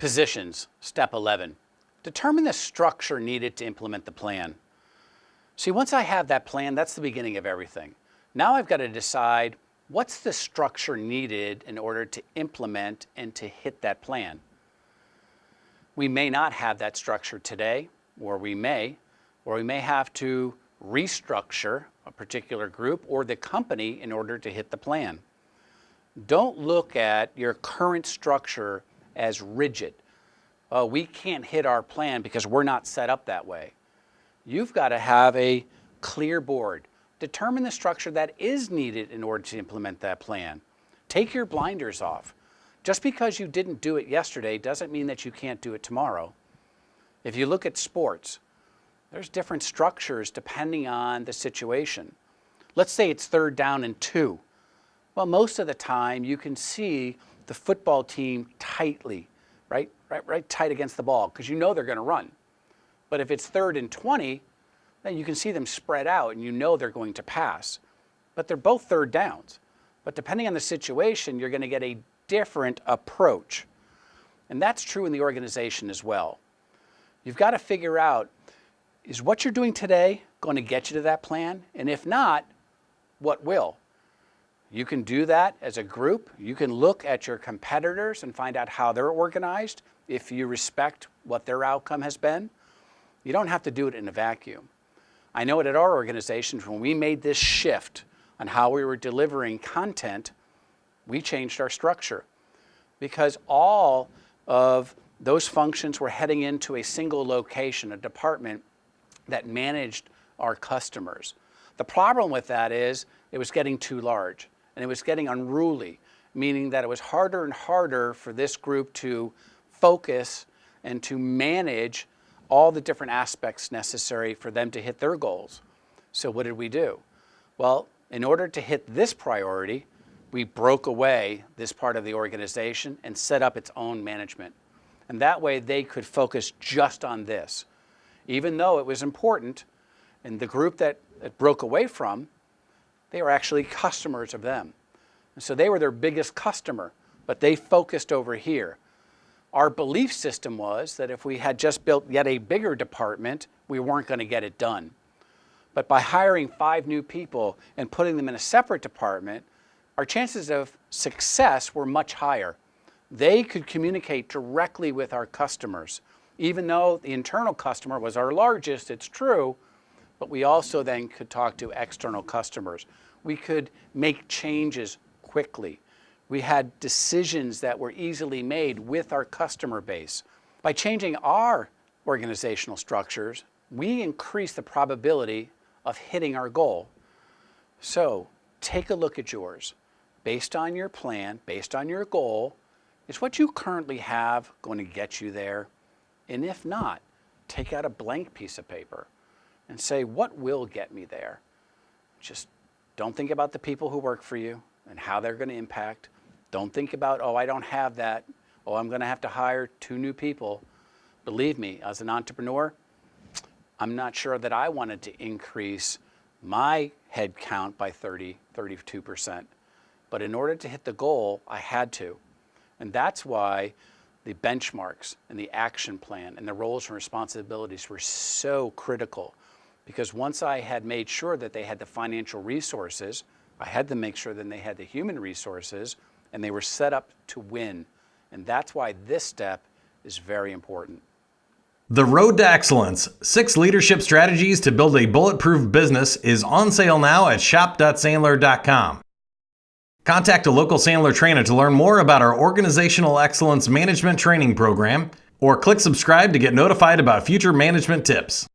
Positions, step 11. Determine the structure needed to implement the plan. See, once I have that plan, that's the beginning of everything. Now I've got to decide what's the structure needed in order to implement and to hit that plan. We may not have that structure today, or we may have to restructure a particular group or the company in order to hit the plan. Don't look at your current structure as rigid. Oh, we can't hit our plan because we're not set up that way. You've got to have a clear board. Determine the structure that is needed in order to implement that plan. Take your blinders off. Just because you didn't do it yesterday doesn't mean that you can't do it tomorrow. If you look at sports, there's different structures depending on the situation. Let's say it's 3rd down and 2. Well, most of the time you can see the football team tightly, right tight against the ball, because you know they're going to run. But if it's 3rd and 20, then you can see them spread out and you know they're going to pass. But they're both 3rd downs. But depending on the situation, you're going to get a different approach. And that's true in the organization as well. You've got to figure out, is what you're doing today going to get you to that plan? And if not, what will? You can do that as a group. You can look at your competitors and find out how they're organized if you respect what their outcome has been. You don't have to do it in a vacuum. I know it at our organization, when we made this shift on how we were delivering content, we changed our structure because all of those functions were heading into a single location, a department that managed our customers. The problem with that is it was getting too large and it was getting unruly, meaning that it was harder and harder for this group to focus and to manage all the different aspects necessary for them to hit their goals. So what did we do? Well, in order to hit this priority, we broke away this part of the organization and set up its own management. And that way they could focus just on this. Even though it was important, and the group that it broke away from, they were actually customers of them. And so they were their biggest customer, but they focused over here. Our belief system was that if we had just built yet a bigger department, we weren't going to get it done. But by hiring 5 new people and putting them in a separate department, our chances of success were much higher. They could communicate directly with our customers. Even though the internal customer was our largest, it's true, but we also then could talk to external customers. We could make changes quickly. We had decisions that were easily made with our customer base. By changing our organizational structures, we increase the probability of hitting our goal. So take a look at yours. Based on your plan, based on your goal, is what you currently have going to get you there? And if not, take out a blank piece of paper and say, what will get me there? Just don't think about the people who work for you and how they're going to impact. Don't think about, oh, I don't have that. Oh, I'm going to have to hire 2 new people. Believe me, as an entrepreneur, I'm not sure that I wanted to increase my head count by 32%. But in order to hit the goal, I had to. And that's why the benchmarks and the action plan and the roles and responsibilities were so critical. Because once I had made sure that they had the financial resources, I had to make sure that they had the human resources, and they were set up to win. And that's why this step is very important. The Road to Excellence, 6 leadership strategies to build a bulletproof business is on sale now at shop.sandler.com. Contact a local Sandler trainer to learn more about our Organizational Excellence Management Training Program, or click subscribe to get notified about future management tips.